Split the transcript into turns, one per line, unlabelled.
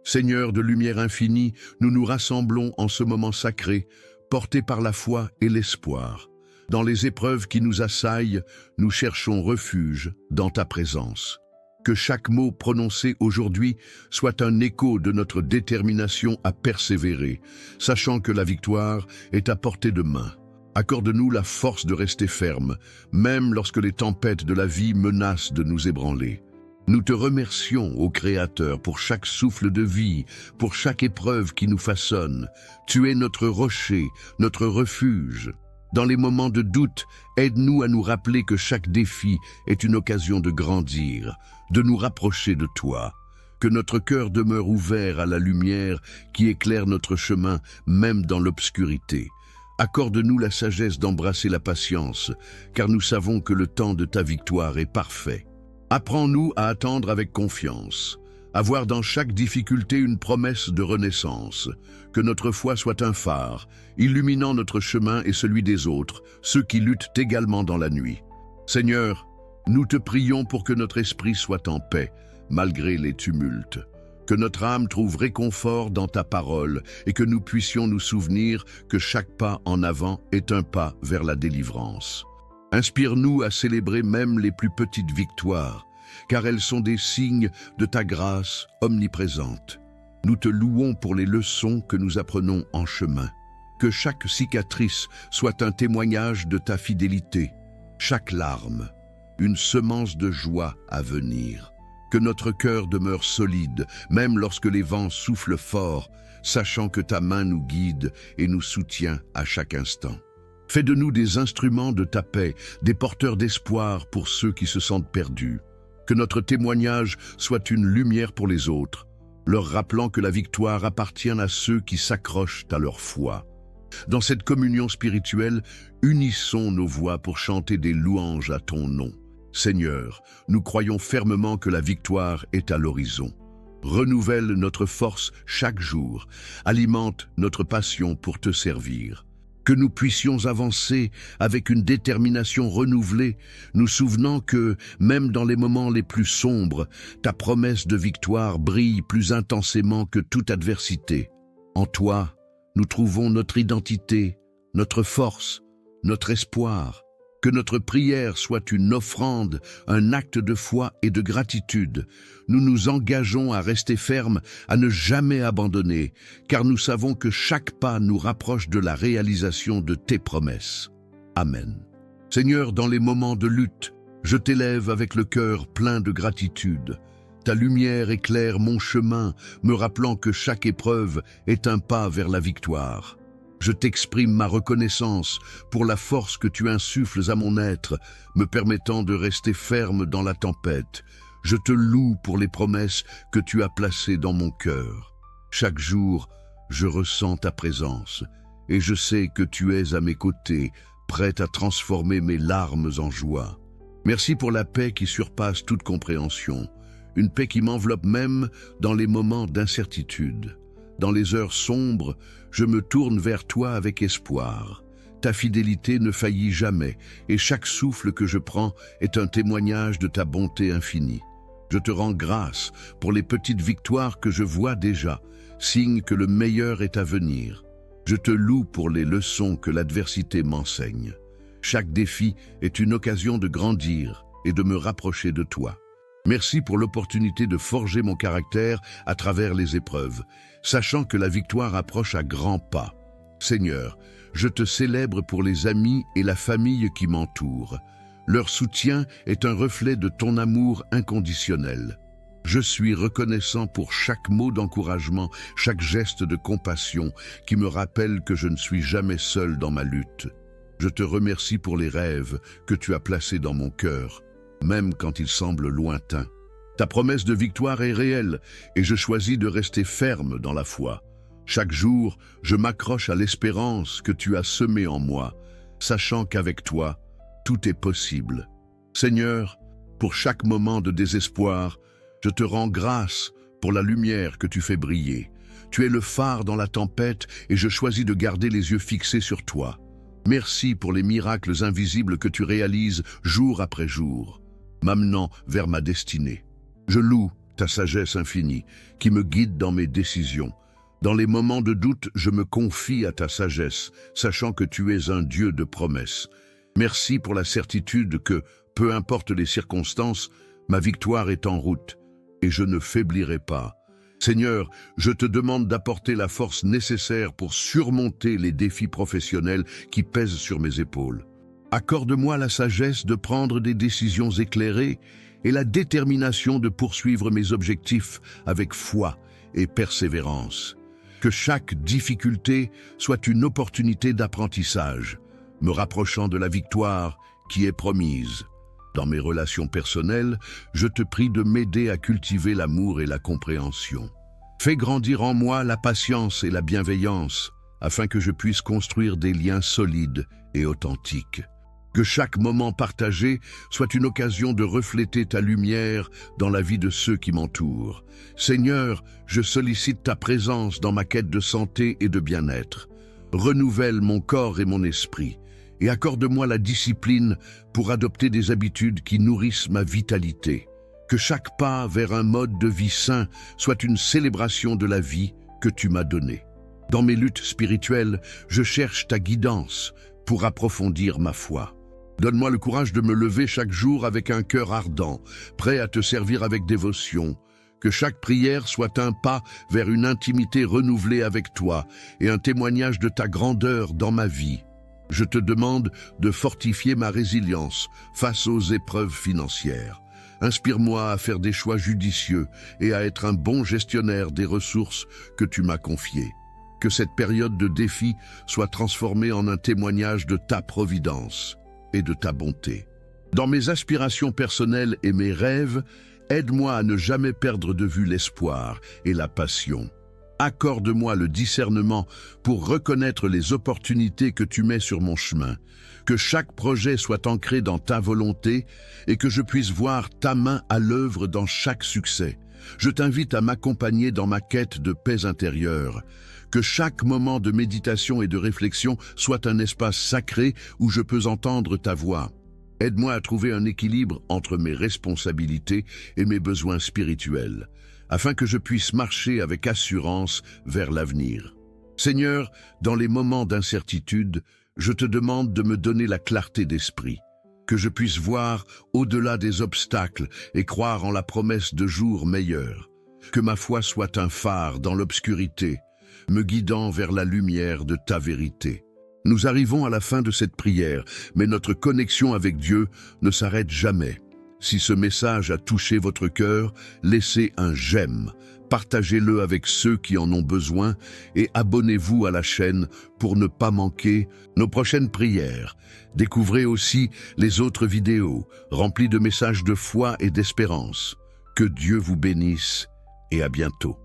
Seigneur de lumière infinie, nous nous rassemblons en ce moment sacré, portés par la foi et l'espoir. Dans les épreuves qui nous assaillent, nous cherchons refuge dans ta présence. Que chaque mot prononcé aujourd'hui soit un écho de notre détermination à persévérer, sachant que la victoire est à portée de main. Accorde-nous la force de rester ferme, même lorsque les tempêtes de la vie menacent de nous ébranler. Nous te remercions, ô Créateur, pour chaque souffle de vie, pour chaque épreuve qui nous façonne. Tu es notre rocher, notre refuge. Dans les moments de doute, aide-nous à nous rappeler que chaque défi est une occasion de grandir, de nous rapprocher de toi. Que notre cœur demeure ouvert à la lumière qui éclaire notre chemin, même dans l'obscurité. Accorde-nous la sagesse d'embrasser la patience, car nous savons que le temps de ta victoire est parfait. Apprends-nous à attendre avec confiance, à voir dans chaque difficulté une promesse de renaissance, que notre foi soit un phare, illuminant notre chemin et celui des autres, ceux qui luttent également dans la nuit. Seigneur, nous te prions pour que notre esprit soit en paix, malgré les tumultes, que notre âme trouve réconfort dans ta parole et que nous puissions nous souvenir que chaque pas en avant est un pas vers la délivrance. Inspire-nous à célébrer même les plus petites victoires, car elles sont des signes de ta grâce omniprésente. Nous te louons pour les leçons que nous apprenons en chemin. Que chaque cicatrice soit un témoignage de ta fidélité, chaque larme, une semence de joie à venir. Que notre cœur demeure solide, même lorsque les vents soufflent fort, sachant que ta main nous guide et nous soutient à chaque instant. Fais de nous des instruments de ta paix, des porteurs d'espoir pour ceux qui se sentent perdus. Que notre témoignage soit une lumière pour les autres, leur rappelant que la victoire appartient à ceux qui s'accrochent à leur foi. Dans cette communion spirituelle, unissons nos voix pour chanter des louanges à ton nom. Seigneur, nous croyons fermement que la victoire est à l'horizon. Renouvelle notre force chaque jour, alimente notre passion pour te servir. Que nous puissions avancer avec une détermination renouvelée, nous souvenant que, même dans les moments les plus sombres, ta promesse de victoire brille plus intensément que toute adversité. En toi, nous trouvons notre identité, notre force, notre espoir. Que notre prière soit une offrande, un acte de foi et de gratitude. Nous nous engageons à rester fermes, à ne jamais abandonner, car nous savons que chaque pas nous rapproche de la réalisation de tes promesses. Amen. Seigneur, dans les moments de lutte, je t'élève avec le cœur plein de gratitude. Ta lumière éclaire mon chemin, me rappelant que chaque épreuve est un pas vers la victoire. Je t'exprime ma reconnaissance pour la force que tu insuffles à mon être, me permettant de rester ferme dans la tempête. Je te loue pour les promesses que tu as placées dans mon cœur. Chaque jour, je ressens ta présence, et je sais que tu es à mes côtés, prête à transformer mes larmes en joie. Merci pour la paix qui surpasse toute compréhension, une paix qui m'enveloppe même dans les moments d'incertitude. Dans les heures sombres, je me tourne vers toi avec espoir. Ta fidélité ne faillit jamais, et chaque souffle que je prends est un témoignage de ta bonté infinie. Je te rends grâce pour les petites victoires que je vois déjà, signe que le meilleur est à venir. Je te loue pour les leçons que l'adversité m'enseigne. Chaque défi est une occasion de grandir et de me rapprocher de toi. Merci pour l'opportunité de forger mon caractère à travers les épreuves, sachant que la victoire approche à grands pas. Seigneur, je te célèbre pour les amis et la famille qui m'entourent. Leur soutien est un reflet de ton amour inconditionnel. Je suis reconnaissant pour chaque mot d'encouragement, chaque geste de compassion qui me rappelle que je ne suis jamais seul dans ma lutte. Je te remercie pour les rêves que tu as placés dans mon cœur, même quand ils semblent lointains. Ta promesse de victoire est réelle et je choisis de rester ferme dans la foi. Chaque jour, je m'accroche à l'espérance que tu as semée en moi, sachant qu'avec toi, tout est possible. Seigneur, pour chaque moment de désespoir, je te rends grâce pour la lumière que tu fais briller. Tu es le phare dans la tempête et je choisis de garder les yeux fixés sur toi. Merci pour les miracles invisibles que tu réalises jour après jour, m'amenant vers ma destinée. Je loue ta sagesse infinie, qui me guide dans mes décisions. Dans les moments de doute, je me confie à ta sagesse, sachant que tu es un Dieu de promesses. Merci pour la certitude que, peu importe les circonstances, ma victoire est en route, et je ne faiblirai pas. Seigneur, je te demande d'apporter la force nécessaire pour surmonter les défis professionnels qui pèsent sur mes épaules. Accorde-moi la sagesse de prendre des décisions éclairées et la détermination de poursuivre mes objectifs avec foi et persévérance. Que chaque difficulté soit une opportunité d'apprentissage, me rapprochant de la victoire qui est promise. Dans mes relations personnelles, je te prie de m'aider à cultiver l'amour et la compréhension. Fais grandir en moi la patience et la bienveillance, afin que je puisse construire des liens solides et authentiques. Que chaque moment partagé soit une occasion de refléter ta lumière dans la vie de ceux qui m'entourent. Seigneur, je sollicite ta présence dans ma quête de santé et de bien-être. Renouvelle mon corps et mon esprit, et accorde-moi la discipline pour adopter des habitudes qui nourrissent ma vitalité. Que chaque pas vers un mode de vie sain soit une célébration de la vie que tu m'as donnée. Dans mes luttes spirituelles, je cherche ta guidance pour approfondir ma foi. Donne-moi le courage de me lever chaque jour avec un cœur ardent, prêt à te servir avec dévotion. Que chaque prière soit un pas vers une intimité renouvelée avec toi et un témoignage de ta grandeur dans ma vie. Je te demande de fortifier ma résilience face aux épreuves financières. Inspire-moi à faire des choix judicieux et à être un bon gestionnaire des ressources que tu m'as confiées. Que cette période de défi soit transformée en un témoignage de ta providence et de ta bonté. Dans mes aspirations personnelles et mes rêves, aide-moi à ne jamais perdre de vue l'espoir et la passion. Accorde-moi le discernement pour reconnaître les opportunités que tu mets sur mon chemin. Que chaque projet soit ancré dans ta volonté et que je puisse voir ta main à l'œuvre dans chaque succès. Je t'invite à m'accompagner dans ma quête de paix intérieure. Que chaque moment de méditation et de réflexion soit un espace sacré où je peux entendre ta voix. Aide-moi à trouver un équilibre entre mes responsabilités et mes besoins spirituels, afin que je puisse marcher avec assurance vers l'avenir. Seigneur, dans les moments d'incertitude, je te demande de me donner la clarté d'esprit, que je puisse voir au-delà des obstacles et croire en la promesse de jours meilleurs. Que ma foi soit un phare dans l'obscurité, me guidant vers la lumière de ta vérité. Nous arrivons à la fin de cette prière, mais notre connexion avec Dieu ne s'arrête jamais. Si ce message a touché votre cœur, laissez un j'aime, partagez-le avec ceux qui en ont besoin et abonnez-vous à la chaîne pour ne pas manquer nos prochaines prières. Découvrez aussi les autres vidéos remplies de messages de foi et d'espérance. Que Dieu vous bénisse et à bientôt.